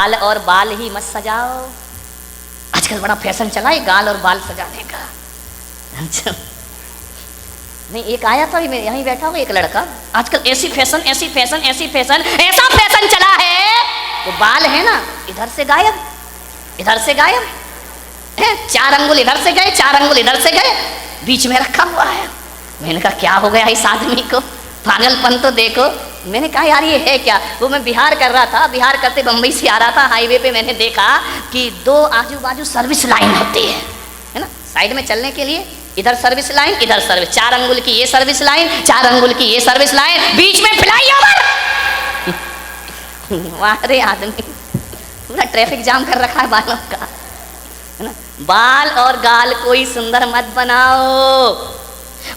गाल और बाल ही मत सजाओ। आजकल बड़ा फैशन चला है गाल और बाल सजाने का। अच्छा नहीं, एक आया था यहीं बैठा हुआ एक लड़का, आजकल ऐसी फैशन ऐसी फैशन ऐसी फैशन ऐसा फैशन चला है, वो बाल है ना इधर से गायब इधर से गायब है, 4 अंगुल इधर से गए 4 अंगुल इधर से गए, बीच में रखा हुआ है। मैंने कहा क्या हो गया इस आदमी को, पागलपन तो देखो। मैंने कहा यार ये है क्या। वो मैं बिहार कर रहा था, बिहार करते बम्बई से आ रहा था, हाईवे पे मैंने देखा कि 2 आजू बाजू सर्विस लाइन होती है ना, साइड में चलने के लिए, इधर सर्विस लाइन इधर सर्विस, 4 अंगुल की ये सर्विस लाइन 4 अंगुल की ये सर्विस लाइन, बीच में फ्लाईओवर। अरे आदमी पूरा ट्रैफिक जाम कर रखा है बालों का, है ना। बाल और गाल कोई सुंदर मत बनाओ,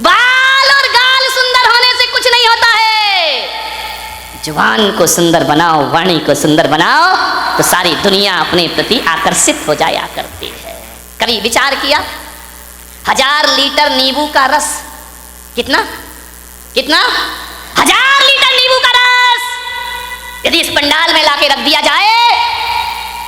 बाल और गाल सुंदर होने से कुछ नहीं होता है। जुबान को सुंदर बनाओ, वाणी को सुंदर बनाओ, तो सारी दुनिया अपने प्रति आकर्षित हो जाया करती है। कभी विचार किया 1000 लीटर नींबू का रस, कितना कितना 1000 लीटर नींबू का रस यदि इस पंडाल में लाके रख दिया जाए,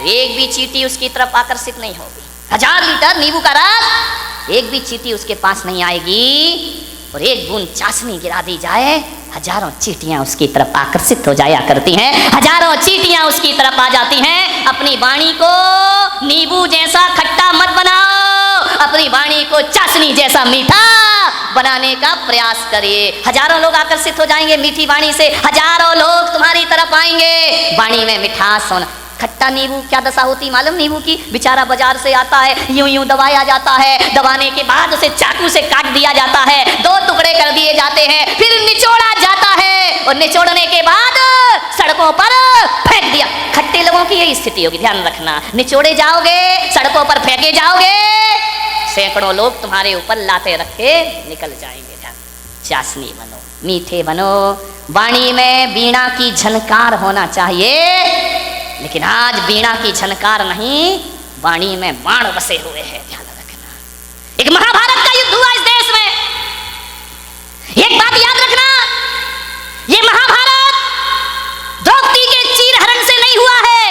एक भी चींटी उसकी तरफ आकर्षित नहीं होगी। 1000 लीटर नींबू का रस, एक भी चींटी उसके पास नहीं आएगी। और एक बूंद चाशनी गिरा दी जाए, हजारों चींटियां उसकी तरफ आकर्षित हो जाया करती हैं, हजारों चींटियां उसकी तरफ आ जाती हैं। अपनी वाणी को नींबू जैसा खट्टा मत बनाओ, अपनी वाणी को चाशनी जैसा मीठा बनाने का प्रयास करिए। हजारों लोग आकर्षित हो जाएंगे मीठी वाणी से, हजारों लोग तुम्हारी तरफ आएंगे। वाणी में मिठास होना। खट्टा नींबू क्या दशा होती मालूम नींबू की, बेचारा बाजार से आता है, यूं यूं दबाया जाता है, दबाने के बाद उसे चाकू से काट दिया जाता है, 2 टुकड़े कर दिए जाते हैं, फिर निचोड़ा जाता है और निचोड़ने के बाद सड़कों पर फेंक दिया। खट्टे लोगों की यही स्थिति होगी, ध्यान रखना। निचोड़े जाओगे, सड़कों पर फेंके जाओगे, सैकड़ों लोग तुम्हारे ऊपर लाते रखे निकल जाएंगे। ध्यान, चाशनी बनो, मीठे बनो, वाणी में वीणा की झनकार होना चाहिए। लेकिन आज वीणा की झनकार नहीं, वाणी में बाण बसे हुए हैं। ध्यान रखना। एक महाभारत का युद्ध हुआ इस देश में, एक बात याद रखना, ये महाभारत द्रौपदी के चीरहरण से नहीं हुआ है,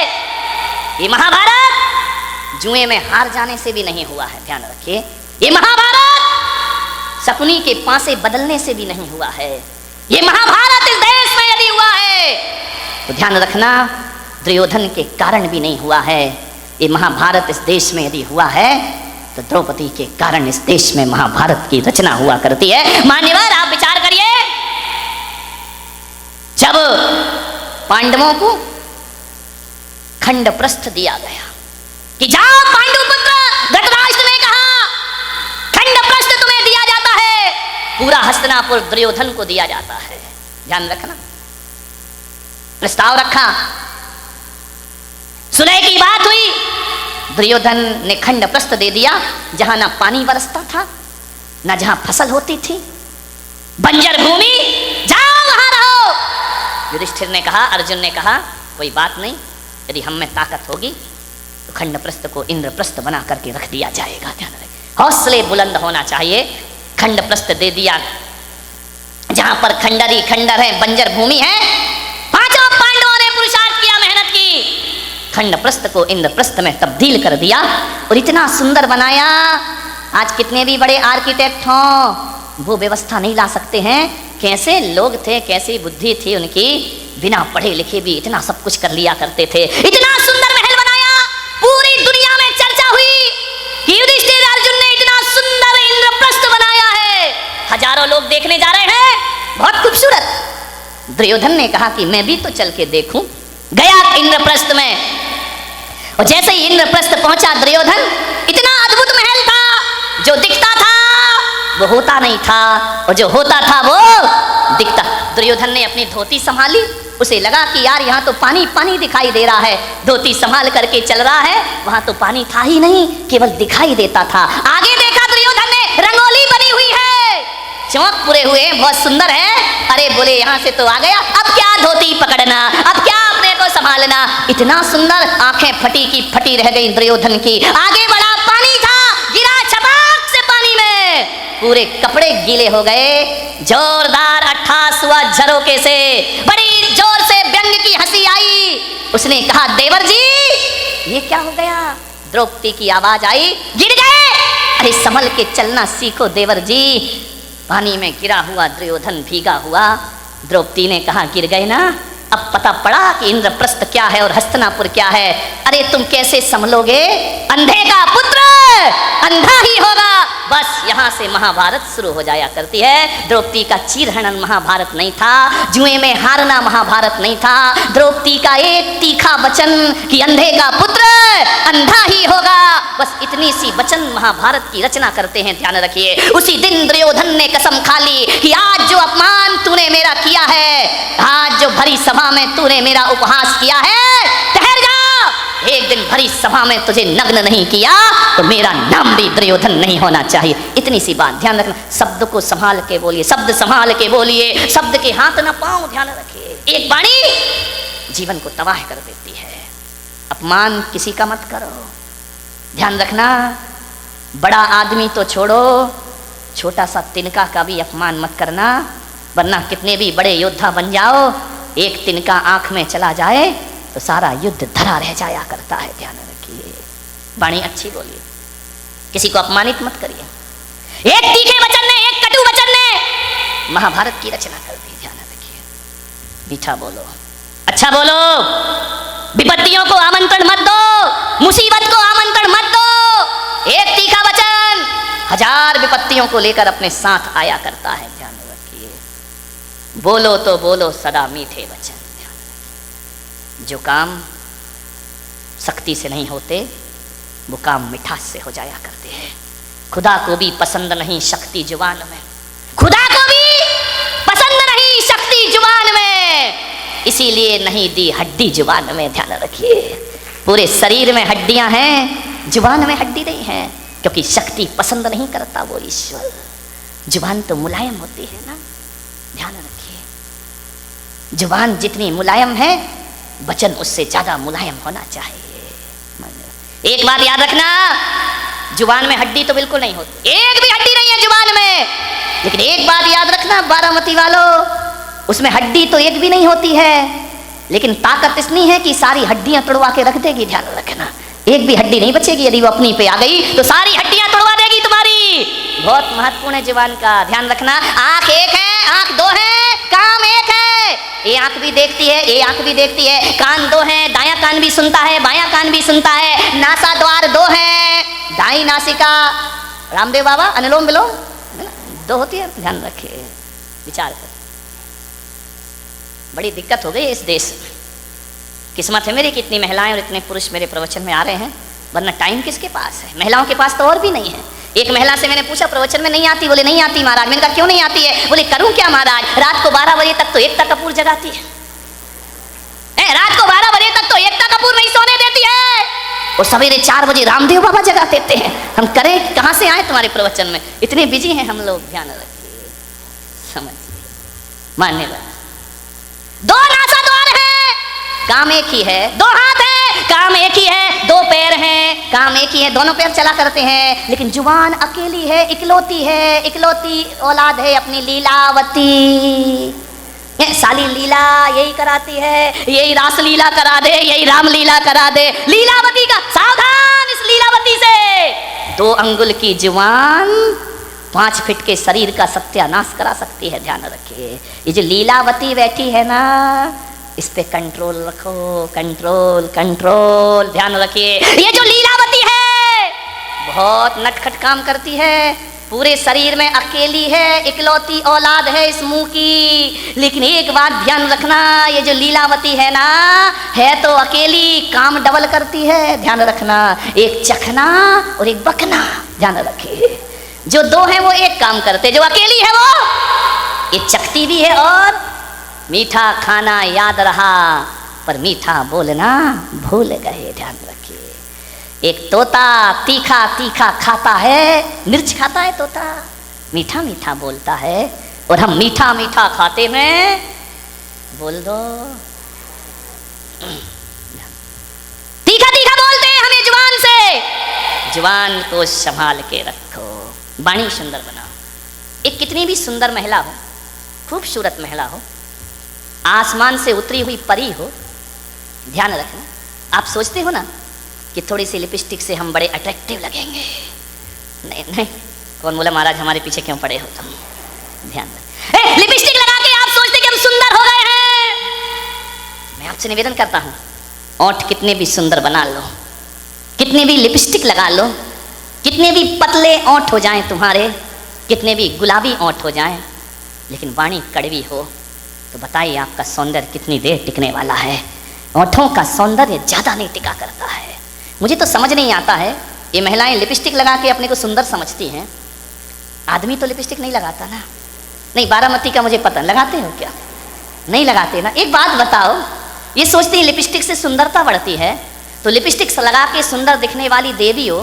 ये महाभारत जुए में हार जाने से भी नहीं हुआ है। ध्यान रखिए, ये महाभारत शकुनी के पासे बदलने से भी नहीं हुआ है। ये महाभारत इस देश में यदि हुआ है तो ध्यान रखना, दुर्योधन के कारण भी नहीं हुआ है। ये महाभारत इस देश में यदि हुआ है तो द्रौपदी के कारण इस देश में महाभारत की रचना हुआ करती है। मान्यवर आप विचार करिए, जब पांडवों को खंडप्रस्थ दिया गया कि जाओ पांडुपुत्र, धृतराष्ट्र ने कहा खंडप्रस्थ तुम्हें दिया जाता है, पूरा हस्तिनापुर दुर्योधन को दिया जाता है। ध्यान रखना, प्रस्ताव रखा, सुलह की बात हुई, दुर्योधन ने खंडप्रस्थ दे दिया। जहां ना पानी बरसता था, ना जहां फसल होती थी, बंजर भूमि, जाओ वहां रहो। युधिष्ठिर ने कहा, अर्जुन ने कहा कोई बात नहीं, यदि हम में ताकत होगी तो खंडप्रस्थ को इंद्रप्रस्थ बना करके रख दिया जाएगा। ध्यान रखें, हौसले बुलंद होना चाहिए। खंडप्रस्थ दे दिया, जहां पर खंडर ही खंडर है, बंजर भूमि है। 5 पांडवों ने पुरुषार्थ किया, मेहनत की, खंडप्रस्थ को इंद्रप्रस्थ में तब्दील कर दिया और इतना सुंदर बनाया। आज कितने भी बड़े आर्किटेक्ट हों, वो व्यवस्था नहीं ला सकते हैं। कैसे लोग थे, कैसी बुद्धि थी उनकी, बिना पढ़े लिखे भी इतना सब कुछ कर लिया करते थे। इतना सुंदर महल बनाया, पूरी दुनिया में चर्चा हुई कि युधिष्ठिर अर्जुन ने इतना सुंदर इंद्रप्रस्थ बनाया है, हजारों लोग देखने जा रहे हैं, बहुत खूबसूरत। दुर्योधन ने कहा कि मैं भी तो चल के देखूं। गया इंद्रप्रस्थ में, और जैसे ही इंद्रप्रस्थ पहुंचा दुर्योधन, इतना अद्भुत महल था, जो दिखता था वो होता नहीं था, और जो होता था वो दिखता। दुर्योधन ने अपनी धोती संभाली, उसे लगा कि यार यहाँ तो पानी पानी दिखाई दे रहा है। धोती संभाल करके चल रहा है, वहां तो पानी था ही नहीं, केवल दिखाई देता था। आगे देखा दुर्योधन ने, रंगोली बनी हुई है, चौक पूरे हुए, बहुत सुंदर है। अरे बोले यहाँ से तो आ गया, अब क्या धोती पकड़ना, अब क्या अपने को संभालना। इतना सुंदर, आंखें फटी की फटी रह गई दुर्योधन की। आगे बड़ा पानी था, गिरा छपाक से पानी में, पूरे कपड़े गीले हो गए। जोरदार अट्ठास हुआ झरोके से, बड़ी जोर से व्यंग की हंसी आई। उसने कहा देवर जी ये क्या हो गया? द्रौपदी की आवाज आई, गिर गए। अरे संभल के चलना सीखो देवर जी। पानी में गिरा हुआ दुर्योधन भीगा हुआ। द्रौपदी ने कहा, गिर गए ना, अब पता पड़ा कि इंद्रप्रस्थ क्या है और हस्तिनापुर क्या है। अरे तुम कैसे संभलोगे? अंधे का पुत्र अंधा ही होगा। बस यहाँ से महाभारत शुरू हो जाया करती है। द्रौपदी का चीरहरण महाभारत नहीं था, जुए में हारना महाभारत नहीं था। द्रौपदी का एक तीखा वचन कि अंधे का पुत्र अंधा ही होगा, बस इतनी सी वचन महाभारत की रचना करते हैं। ध्यान रखिए, उसी दिन दुर्योधन ने कसम खा ली कि आज जो अपमान तूने मेरा किया है, आज जो भरी सभा में तूने मेरा उपहास किया है, ठहर जा, एक दिन भरी सभा में तुझे नग्न नहीं किया तो मेरा नाम भी दुर्योधन नहीं होना चाहिए। इतनी सी बात ध्यान रखना। शब्द को संभाल के बोलिए, शब्द संभाल के बोलिए, शब्द के हाथ न पाओ। ध्यान रखिए, एक वाणी जीवन को तबाह कर देती है। अपमान किसी का मत करो। ध्यान रखना, बड़ा आदमी तो छोड़ो, छोटा सा तिनका का भी अपमान मत करना, वरना कितने भी बड़े योद्धा बन जाओ, एक तिनका आंख में चला जाए तो सारा युद्ध धरा रह जाया करता है। ध्यान रखिए, वाणी अच्छी बोलिए, किसी को अपमानित मत करिए। एक तीखे वचन ने, एक कटु वचन ने महाभारत की रचना कर दी। ध्यान रखिए, मीठा बोलो, अच्छा बोलो, विपत्तियों को आमंत्रण मत दो, मुसीबत को आमंत्रण मत दो। एक तीखा वचन हजार विपत्तियों को लेकर अपने साथ आया करता है। ध्यान रखिए, बोलो तो बोलो सदा मीठे वचन। जो काम शक्ति से नहीं होते वो काम मिठास से हो जाया करते हैं। खुदा को भी पसंद नहीं शक्ति जुबान में, खुदा को भी पसंद नहीं शक्ति जुबान में, इसीलिए नहीं दी हड्डी जुबान में। ध्यान रखिए, पूरे शरीर में हड्डियां हैं, जुबान में हड्डी नहीं है, क्योंकि शक्ति पसंद नहीं करता वो ईश्वर। जुबान तो मुलायम होती है ना। ध्यान रखिए, जुबान जितनी मुलायम है वचन उससे ज्यादा मुलायम होना चाहिए। एक बात याद रखना, जुबान में हड्डी तो बिल्कुल नहीं होती, एक भी हड्डी नहीं है जुबान में। लेकिन एक बात याद रखना बारामती वालों, उसमें हड्डी तो एक भी नहीं होती है, लेकिन ताकत इतनी है कि सारी हड्डियां तोड़वा के रख देगी। ध्यान रखना, एक भी हड्डी नहीं बचेगी। यदि वो अपनी पे आ गई तो सारी हड्डियां तोड़वा देगी तुम्हारी। बहुत महत्वपूर्ण है जुबान का। ध्यान रखना, आंख एक है, आंख दो है, काम एक है। ये आंख भी देखती है, ये आंख भी देखती है, कान दो हैं, दायां कान भी सुनता है, बायां कान भी सुनता है, नासा द्वार दो हैं, दाई नासिका, रामदेव बाबा अनुलोम विलोम दो होती है। ध्यान रखिए, विचार कर, बड़ी दिक्कत हो गई इस देश में। किस्मत है मेरी कि इतनी महिलाएं और इतने पुरुष मेरे प्रवचन में आ रहे हैं, वरना टाइम किसके पास है? महिलाओं के पास तो और भी नहीं है। एक महिला से मैंने पूछा, प्रवचन में नहीं आती? बोले नहीं आती महाराज। मैंने कहा क्यों नहीं आती है? बोले करूं क्या महाराज, रात को 12 बजे तक तो एकता कपूर जगाती है, रात को 12 बजे तक तो एकता कपूर नहीं सोने देती है, और सवेरे 4 बजे रामदेव बाबा जगा देते हैं। हम करें, कहां से आए तुम्हारे प्रवचन में? इतने बिजी हैं हम लोग। ध्यान रखिए, समझिए, मानने वाले दो नासा द्वार है, काम एक ही है, दो हाथ है, काम एक ही है, दो पैर हैं, काम एक ही है, दोनों पैर चला करते हैं, लेकिन जुबान अकेली है, इकलौती है, इकलौती औलाद है अपनी लीलावती। साली लीला यही कराती है, यही रास लीला करा दे, यही राम लीला करा दे। लीलावती का सावधान, इस लीलावती से 2 अंगुल की जुबान 5 फीट के शरीर का सत्यानाश करा सकती है। ध्यान रखिए, ये जो लीलावती बैठी है ना, इस पे कंट्रोल रखो, कंट्रोल कंट्रोल। ध्यान रखिए, ये जो लीलावती है बहुत नटखट काम करती है, पूरे शरीर में अकेली है, इकलौती औलाद है इस मुंह की। लेकिन एक बात ध्यान रखना, ये जो लीलावती है ना, है तो अकेली, काम डबल करती है। ध्यान रखना, एक चखना और एक बकना। ध्यान रखिए, जो 2 है वो एक काम करते, जो अकेली है वो ये चखती भी है। और मीठा खाना याद रहा पर मीठा बोलना भूल गए। ध्यान रखिए, एक तोता तीखा तीखा खाता है, मिर्च खाता है तोता, मीठा मीठा बोलता है, और हम मीठा मीठा खाते हैं। बोल दो, तीखा तीखा बोलते हैं हमें जुबान से। जुबान को संभाल के रखो, वाणी सुंदर बनाओ। एक कितनी भी सुंदर महिला हो, खूबसूरत महिला हो, आसमान से उतरी हुई परी हो, ध्यान रखना, आप सोचते हो ना कि थोड़ी सी लिपस्टिक से हम बड़े अट्रैक्टिव लगेंगे। नहीं नहीं, कौन बोला महाराज हमारे पीछे क्यों पड़े हो तुम? ध्यान रख, लिपस्टिक लगा के आप सोचते कि हम सुंदर हो गए हैं। मैं आपसे निवेदन करता हूं, ओंठ कितने भी सुंदर बना लो, कितने भी लिपस्टिक लगा लो, कितने भी पतले ओंठ हो जाएं तुम्हारे, कितने भी गुलाबी ओंठ हो जाएं, लेकिन वाणी कड़वी हो तो बताइए आपका सौंदर्य कितनी देर टिकने वाला है? ओंठों का सौंदर्य ज्यादा नहीं टिका करता है। मुझे तो समझ नहीं आता है, ये महिलाएं लिपस्टिक लगा के अपने को सुंदर समझती हैं, आदमी तो लिपस्टिक नहीं लगाता ना। नहीं, बारामती का मुझे पता, लगाते हो क्या? नहीं लगाते ना। एक बात बताओ, ये सोचती है लिपस्टिक से सुंदरता बढ़ती है, तो लिपस्टिक लगा के सुंदर दिखने वाली देवी हो,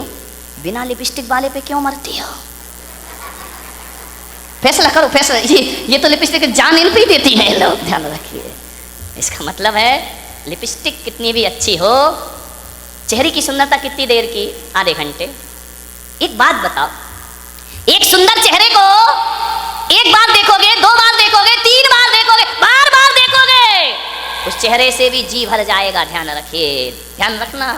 बिना लिपस्टिक वाले पे क्यों मरती हो? फैसला करो, फैसला। ये तो लिपस्टिक जान इन पे ही देती है। लोग ध्यान रखिए, इसका मतलब है लिपस्टिक कितनी भी अच्छी हो, चेहरे की सुंदरता कितनी देर की? आधे घंटे। एक बात बताओ, एक सुंदर चेहरे को एक बार देखोगे, दो बार देखोगे, तीन बार देखोगे, बार बार देखोगे, उस चेहरे से भी जी भर जाएगा। ध्यान रखिए, ध्यान रखना।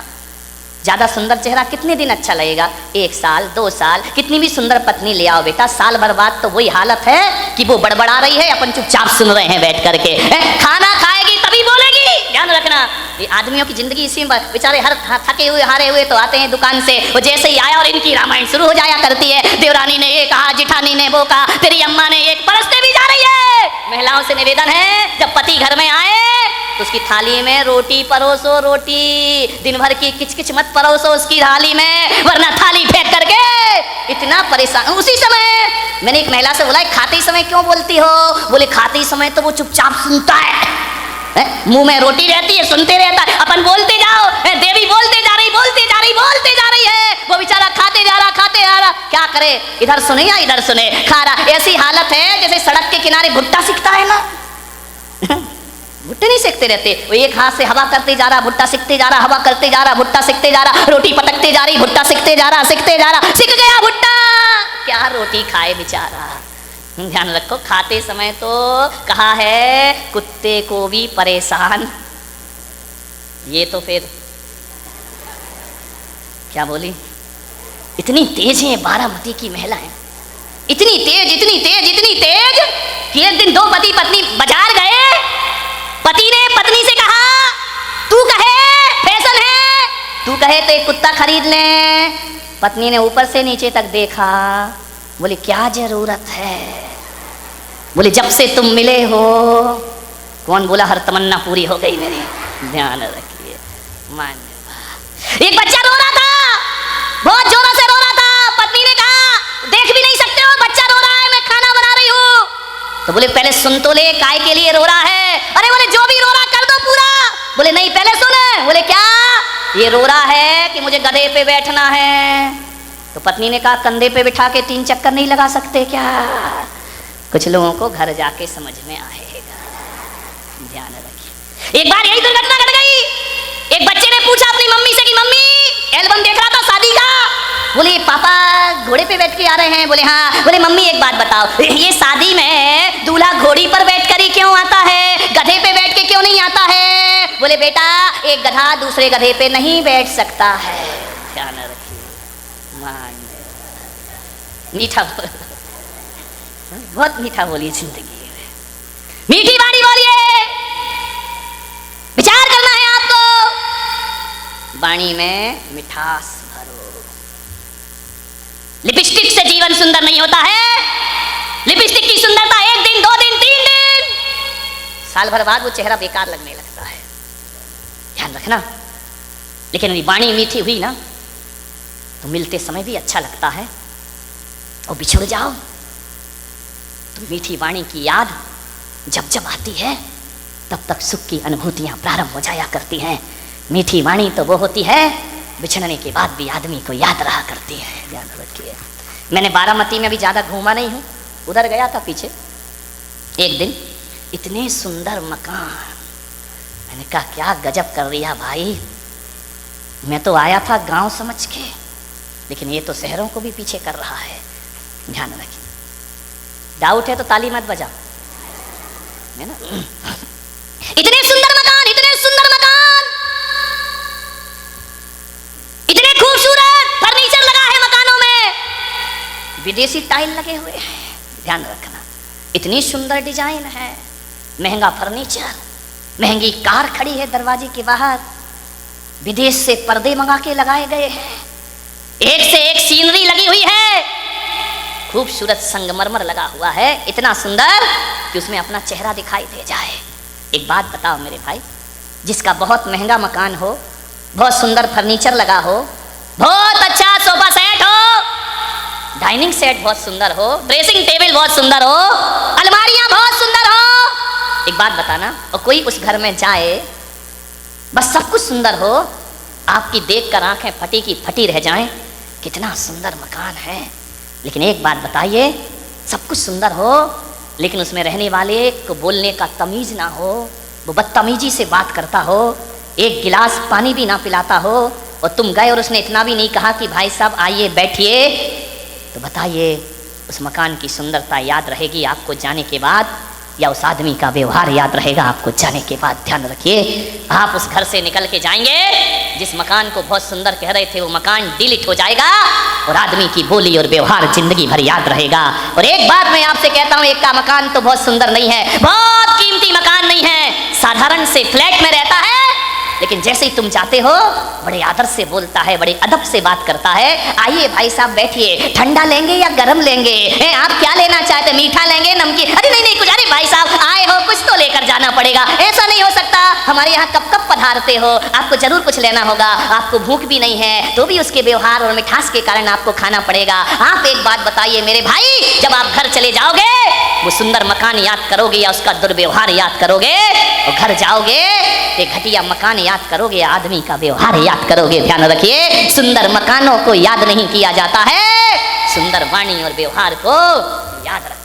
ज्यादा सुंदर चेहरा कितने दिन अच्छा लगेगा? 1 साल, 2 साल। कितनी भी सुंदर पत्नी ले आओ बेटा, साल भर बाद तो वही हालत है कि वो बड़बड़ा रही है, अपन चुपचाप सुन रहे हैं बैठ करके। खाना खाएगी तभी बोलेगी। ध्यान रखना, ये आदमियों की जिंदगी इसी में, बेचारे हर थके हुए हारे हुए तो आते हैं दुकान से, वो जैसे ही आया और इनकी रामायण शुरू हो जाया करती है। देवरानी ने ये कहा, जिठानी ने वो कहा, तेरी अम्मा ने एक परसते भी जा रही है। महिलाओं से निवेदन है, जब पति घर में आए तो उसकी थाली में रोटी परोसो, रोटी। दिन भर की किचकिच मत परोसो उसकी थाली में, वरना थाली फेंक करके इतना परेशान। उसी समय मैंने एक महिला से बोला, खाते समय क्यों बोलती हो? बोले खाते समय तो वो चुपचाप सुनता है, मुंह में रोटी रहती है, सुनते रहता है, अपन बोलते जाओ, देवी बोलते जा रही, बोलते जा रही, बोलते जा रही है, वो बेचारा खाते जा रहा, खाते जा रहा, क्या करे? इधर सुने या इधर सुने, खा रहा। ऐसी हालत है जैसे सड़क के किनारे भुट्टा सिकता है ना। भुट्टे नहीं सेकते रहते, वो एक हाथ से हवा करते जा रहा, भुट्टा सिकते जा रहा, हवा करते जा रहा, भुट्टा सिकते जा रहा, रोटी पटकते जा रही, भुट्टा सिकते जा रहा, सिकते जा रहा, सिक गया भुट्टा, क्या रोटी खाए बेचारा। ध्यान रखो, खाते समय तो कहा है कुत्ते को भी परेशान। ये तो फिर क्या बोली, इतनी तेज है बारामती की महिलाएं, इतनी तेज, इतनी तेज, इतनी तेज कि एक दिन 2 पति पत्नी बाजार गए। पति ने पत्नी से कहा, तू कहे फैशन है, तू कहे तो एक कुत्ता खरीद ले। पत्नी ने ऊपर से नीचे तक देखा, बोली क्या जरूरत है? बोले जब से तुम मिले हो। कौन बोला हर तमन्ना पूरी हो गई मेरी? ध्यान रखिए, मान। एक बच्चा रो रहा था, बहुत जोरों से रो रहा था। पत्नी ने कहा, देख भी नहीं सकते हो, बच्चा रो रहा है, मैं खाना बना रही हूँ। तो बोले पहले सुन तो ले, काय के लिए रो रहा है? अरे बोले जो भी रो रहा कर दो पूरा। बोले नहीं पहले सुन। बोले क्या? ये रो रहा है कि मुझे गधे पे बैठना है। तो पत्नी ने कहा, कंधे पे बिठा के 3 चक्कर नहीं लगा सकते क्या? कुछ लोगों को घर जाके समझ में आएगा। ध्यान रखिए। एक बार यही दुर्घटना घट गई। एक बच्चे ने पूछा अपनी मम्मी से कि मम्मी एल्बम देख रहा था शादी का। बोले पापा घोड़े पे बैठ के आ रहे हैं। बोले हाँ। बोले मम्मी एक बात बताओ, ये शादी में दूल्हा घोड़ी पर बैठ कर ही क्यों आता है, गधे पे बैठ के क्यों नहीं आता है? बोले बेटा एक गधा दूसरे गधे पे नहीं बैठ सकता है। ध्यान रखिए, मीठा बहुत मीठा बोलिए, जिंदगी में मीठी वाणी बोलिए। विचार करना है आपको, वाणी में मिठास भरो। लिपस्टिक से जीवन सुंदर नहीं होता है। लिपस्टिक की सुंदरता 1 दिन, 2 दिन, 3 दिन, साल भर बाद वो चेहरा बेकार लगने लगता है। ध्यान रखना। लेकिन यदि वाणी मीठी हुई ना तो मिलते समय भी अच्छा लगता है, और बिछुड़ जाओ तो मीठी वाणी की याद जब जब आती है तब तक सुख की अनुभूतियां प्रारंभ हो जाया करती हैं। मीठी वाणी तो वो होती है बिछड़ने के बाद भी आदमी को याद रहा करती है। ध्यान रखिए। मैंने बारामती में भी ज़्यादा घूमा नहीं हूँ, उधर गया था पीछे। एक दिन इतने सुंदर मकान, मैंने कहा क्या गजब कर दिया भाई। मैं तो आया था गांव समझ के, लेकिन ये तो शहरों को भी पीछे कर रहा है। ध्यान रखिए। डाउट है तो ताली मत बजाओ, है ना। इतने सुंदर मकान, इतने सुंदर मकान। विदेशी टाइल लगे हुए हैं, ध्यान रखना। इतनी सुंदर डिजाइन है, महंगा फर्नीचर, महंगी कार खड़ी है दरवाजे के बाहर, विदेश से पर्दे मंगा के लगाए गए हैं, एक से एक सीनरी लगी हुई है, खूबसूरत संगमरमर लगा हुआ है, इतना सुंदर कि उसमें अपना चेहरा दिखाई दे जाए। एक बात बताओ मेरे भाई, जिसका बहुत महंगा मकान हो, बहुत सुंदर फर्नीचर लगा हो, बहुत अच्छा सोफा सेट हो, डाइनिंग सेट बहुत सुंदर हो, ड्रेसिंग टेबल बहुत सुंदर हो, अलमारियां बहुत सुंदर हो, एक बात बताना, और कोई उस घर में जाए, बस सब कुछ सुंदर हो, आपकी देखकर आंखें फटी की फटी रह जाएं, कितना सुंदर मकान है, लेकिन एक बात बताइए, सब कुछ सुंदर हो लेकिन उसमें रहने वाले को बोलने का तमीज ना हो, वो बदतमीजी से बात करता हो, एक गिलास पानी भी ना पिलाता हो, और तुम गए और उसने इतना भी नहीं कहा कि भाई साहब आइए बैठिए, तो बताइए उस मकान की सुंदरता याद रहेगी आपको जाने के बाद, या उस आदमी का व्यवहार याद रहेगा आपको जाने के बाद? ध्यान रखिए, आप उस घर से निकल के जाएंगे, जिस मकान को बहुत सुंदर कह रहे थे वो मकान डिलीट हो जाएगा, और आदमी की बोली और व्यवहार जिंदगी भर याद रहेगा। और एक बात मैं आपसे कहता हूँ, एक का मकान तो बहुत सुंदर नहीं है, बहुत कीमती मकान नहीं है, साधारण से फ्लैट में रहता है, लेकिन जैसे ही तुम जाते हो बड़े आदर से बोलता है, बड़े अदब से बात करता है, आइए भाई साहब बैठिए, ठंडा लेंगे या गरम लेंगे, आप क्या लेना चाहते, मीठा लेंगे नमकीन? अरे नहीं कुछ, अरे भाई साहब आए हो कुछ तो लेकर जाना पड़ेगा, ऐसा नहीं हो सकता, हमारे यहाँ कब कब पधारते हो, आपको जरूर कुछ लेना होगा, आपको भूख भी नहीं है तो भी उसके व्यवहार और मिठास के कारण आपको खाना पड़ेगा। आप एक बात बताइए मेरे भाई, जब आप घर चले जाओगे वो सुंदर मकान याद करोगे या उसका दुर्व्यवहार याद करोगे? और घर जाओगे तो घटिया मकान याद करोगे, आदमी का व्यवहार याद करोगे? ध्यान रखिए, सुंदर मकानों को याद नहीं किया जाता है, सुंदर वाणी और व्यवहार को याद रखिए।